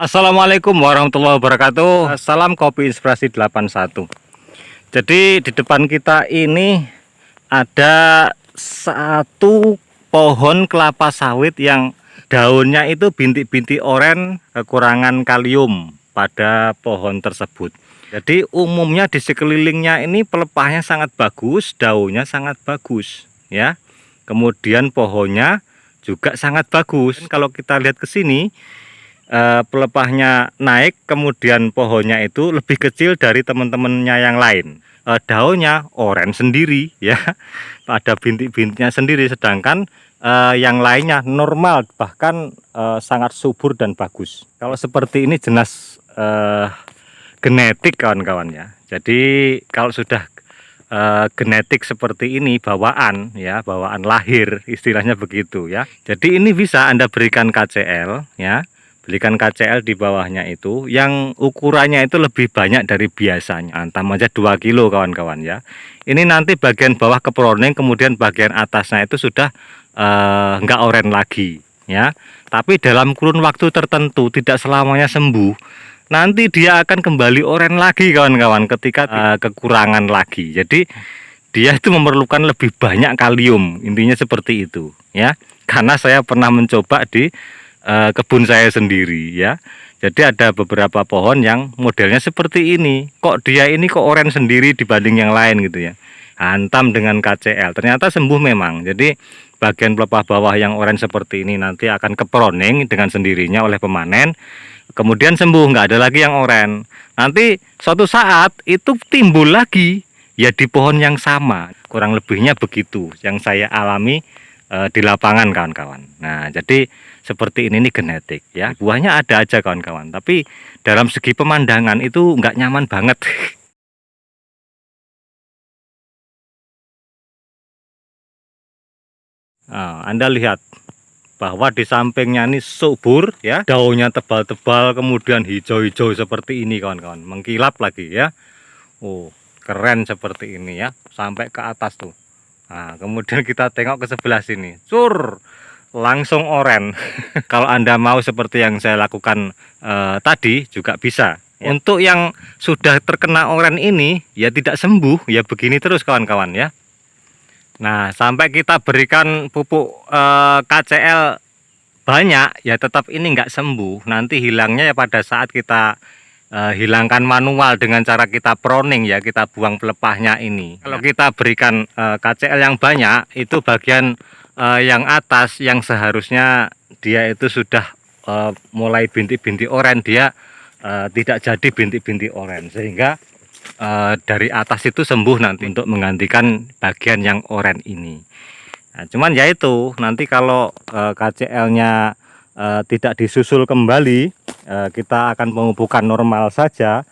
Assalamualaikum warahmatullahi wabarakatuh. Salam Kopi Inspirasi 81. Jadi di depan kita ini ada satu pohon kelapa sawit yang daunnya itu bintik-bintik oranye, kekurangan kalium pada pohon tersebut. Jadi umumnya di sekelilingnya ini pelepahnya sangat bagus, daunnya sangat bagus ya. Kemudian pohonnya juga sangat bagus. Kalau kita lihat ke sini, pelepahnya naik, kemudian pohonnya itu lebih kecil dari teman-temannya yang lain. Daunnya oranye sendiri ya, ada bintik-bintiknya sendiri, sedangkan yang lainnya normal, bahkan sangat subur dan bagus. Kalau seperti ini jelas genetik kawan-kawan ya. Jadi kalau sudah genetik seperti ini, bawaan ya, bawaan lahir istilahnya begitu ya. Jadi ini bisa Anda berikan KCL ya. Belikan KCL di bawahnya itu yang ukurannya itu lebih banyak dari biasanya, antam aja 2 kilo kawan-kawan ya. Ini nanti bagian bawah keproning, kemudian bagian atasnya itu sudah enggak oranye lagi ya. Tapi dalam kurun waktu tertentu, tidak selamanya sembuh, nanti dia akan kembali oranye lagi kawan-kawan ketika kekurangan lagi. Jadi dia itu memerlukan lebih banyak kalium, intinya seperti itu ya. Karena saya pernah mencoba di kebun saya sendiri ya. Jadi ada beberapa pohon yang modelnya seperti ini. Kok dia ini kok oranye sendiri dibanding yang lain gitu ya. Hantam dengan KCL, ternyata sembuh memang. Jadi bagian pelepah bawah yang oranye seperti ini nanti akan keproning dengan sendirinya oleh pemanen. Kemudian sembuh, nggak ada lagi yang oranye. Nanti suatu saat itu timbul lagi ya di pohon yang sama. Kurang lebihnya begitu yang saya alami di lapangan kawan-kawan. Nah, jadi seperti ini nih genetik ya. Buahnya ada aja kawan-kawan, tapi dalam segi pemandangan itu nggak nyaman banget. Nah, Anda lihat bahwa di sampingnya ini subur ya, daunnya tebal-tebal, kemudian hijau-hijau seperti ini kawan-kawan, mengkilap lagi ya. Oh, keren seperti ini ya, sampai ke atas tuh. Nah, kemudian kita tengok ke sebelah sini, langsung oranye. Kalau Anda mau seperti yang saya lakukan tadi juga bisa ya. Untuk yang sudah terkena oranye ini ya tidak sembuh ya, begini terus kawan-kawan ya. Nah, sampai kita berikan pupuk KCL banyak ya tetap ini nggak sembuh. Nanti hilangnya ya pada saat kita hilangkan manual dengan cara kita proning ya, kita buang pelepahnya ini. Kalau kita berikan KCL yang banyak, itu bagian yang atas yang seharusnya dia itu sudah mulai bintik-bintik oranye, dia tidak jadi bintik-bintik oranye, sehingga dari atas itu sembuh nanti untuk menggantikan bagian yang oranye ini. Nah, cuman ya itu nanti kalau KCL-nya tidak disusul kembali, kita akan menghubungkan normal saja,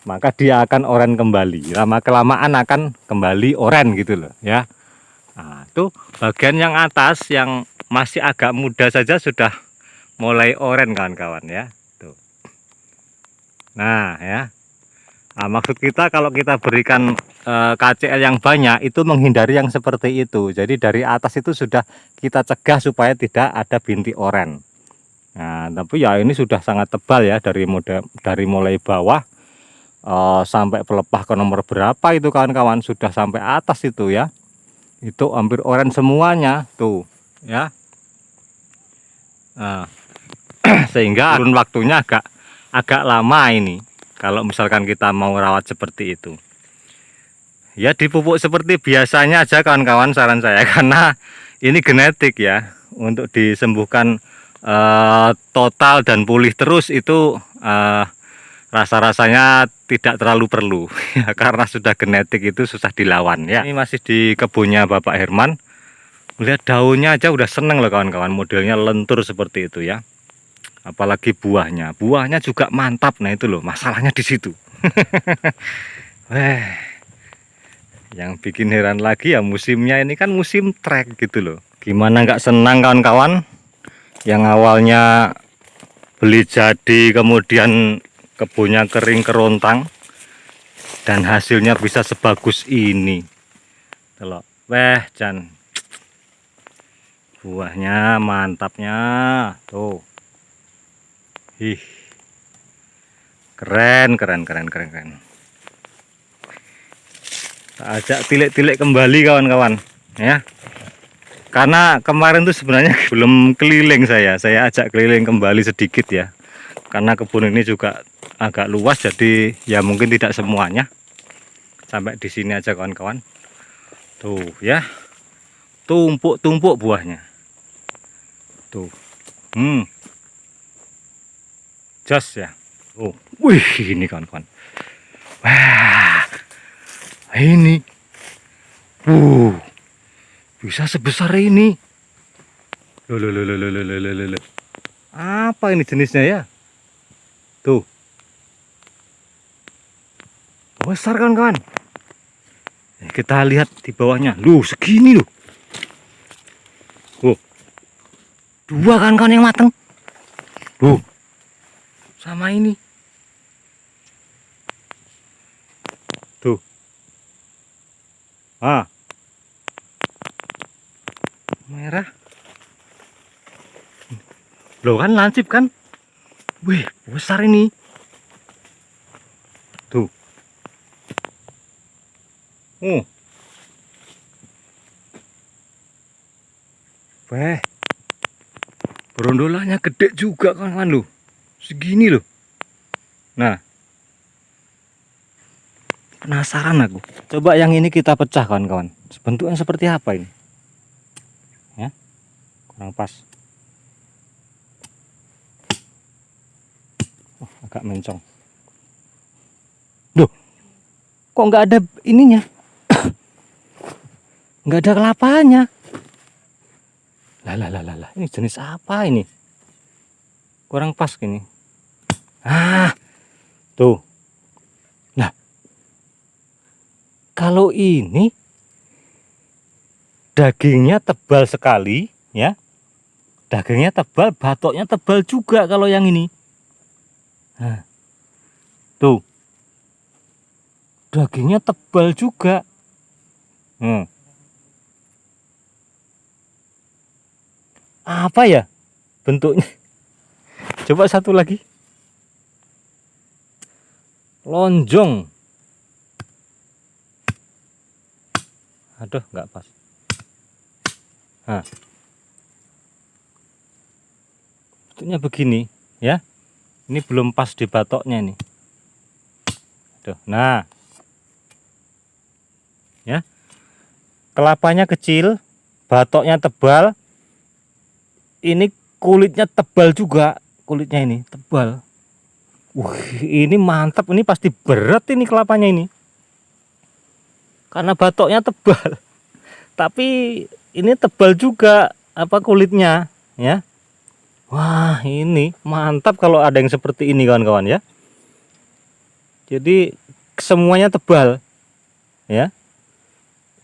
maka dia akan oranye kembali. Lama kelamaan akan kembali oranye gitu loh ya. Nah, itu bagian yang atas yang masih agak muda saja sudah mulai oranye kawan-kawan ya. Tuh. Nah ya. Nah, maksud kita kalau kita berikan KCL yang banyak itu menghindari yang seperti itu. Jadi dari atas itu sudah kita cegah supaya tidak ada bintik oranye. Nah, tapi ya ini sudah sangat tebal ya, dari mulai bawah sampai pelepah ke nomor berapa itu kawan-kawan, sudah sampai atas itu ya. Itu hampir oranye semuanya tuh ya. Nah, sehingga kurun waktunya agak lama ini kalau misalkan kita mau rawat seperti itu. Ya dipupuk seperti biasanya aja kawan-kawan saran saya, karena ini genetik ya. Untuk disembuhkan total dan pulih terus itu rasa-rasanya tidak terlalu perlu ya, karena sudah genetik itu susah dilawan ya. Ini masih di kebunnya Bapak Herman. Lihat daunnya aja udah seneng loh kawan-kawan, modelnya lentur seperti itu ya. Apalagi buahnya juga mantap. Nah itu loh masalahnya di situ. Yang bikin heran lagi ya musimnya ini kan musim trek gitu loh. Gimana nggak senang kawan-kawan, yang awalnya beli jadi kemudian kebunnya kering kerontang dan hasilnya bisa sebagus ini. Telok, Jan. buahnya mantapnya tuh. Ih, keren. Tak ajak tilik-tilik kembali kawan-kawan ya. Karena kemarin tuh sebenarnya belum keliling saya ajak keliling kembali sedikit ya. Karena kebun ini juga agak luas, jadi ya mungkin tidak semuanya. Sampai di sini aja kawan-kawan. Tuh ya. Tumpuk-tumpuk buahnya. Tuh. Jos ya. Oh, wih ini kawan-kawan. Wah. Ini. Bisa sebesar ini. Loh. Apa ini jenisnya ya? Tuh. Besar kawan-kawan. Kita lihat di bawahnya. Loh, segini loh. Oh. Dua kawan-kawan yang mateng. Tuh. Sama ini. Tuh. Ah. Merah. Loh kan lancip kan? Wih, besar ini. Tuh. Weh. Berondolanya gede juga kawan-kawan loh. Segini loh. Nah. Penasaran aku. Coba yang ini kita pecah kawan-kawan. Bentuknya seperti apa ini? Ya. Kurang pas. Agak mencong. Duh. Kok nggak ada ininya? Nggak ada kelapanya. Lah. Ini jenis apa ini? Kurang pas gini. Ah. Tuh. Nah. Kalau ini dagingnya tebal sekali, ya. Dagingnya tebal, batoknya tebal juga kalau yang ini. Nah. Tuh. Dagingnya tebal juga. Apa ya bentuknya? Coba satu lagi. Lonjong. Aduh, nggak pas. Nah. Bentuknya begini ya. Ini belum pas di batoknya nih. Aduh, nah. Ya. Kelapanya kecil, batoknya tebal. Ini kulitnya tebal juga, kulitnya ini tebal. Ini mantap, ini pasti berat ini kelapanya ini. Karena batoknya tebal. Tapi ini tebal juga apa kulitnya, ya. Wah, ini mantap kalau ada yang seperti ini kawan-kawan ya. Jadi semuanya tebal, ya.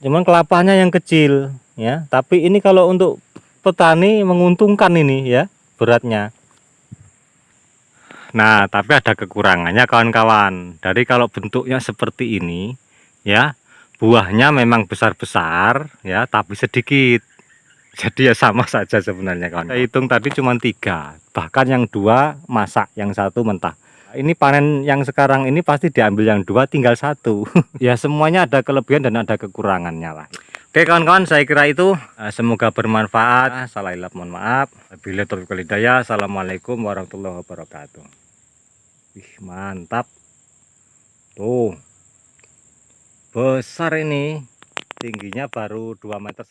Cuman kelapanya yang kecil, ya. Tapi ini kalau untuk petani menguntungkan ini ya beratnya. Nah, tapi ada kekurangannya kawan-kawan. Dari kalau bentuknya seperti ini, ya, buahnya memang besar-besar, ya, tapi sedikit. Jadi ya sama saja sebenarnya kawan. Saya hitung tadi cuma 3, bahkan yang 2 masak, yang 1 mentah. Ini panen yang sekarang ini pasti diambil yang 2, tinggal 1. Ya semuanya ada kelebihan dan ada kekurangannya lah. Oke kawan-kawan, saya kira itu. Semoga bermanfaat. Salah hilap mohon maaf. Wabillahi taufiq wal hidayah. Assalamualaikum warahmatullahi wabarakatuh. Wih, mantap. Tuh. Besar ini. Tingginya baru 2,5 meter.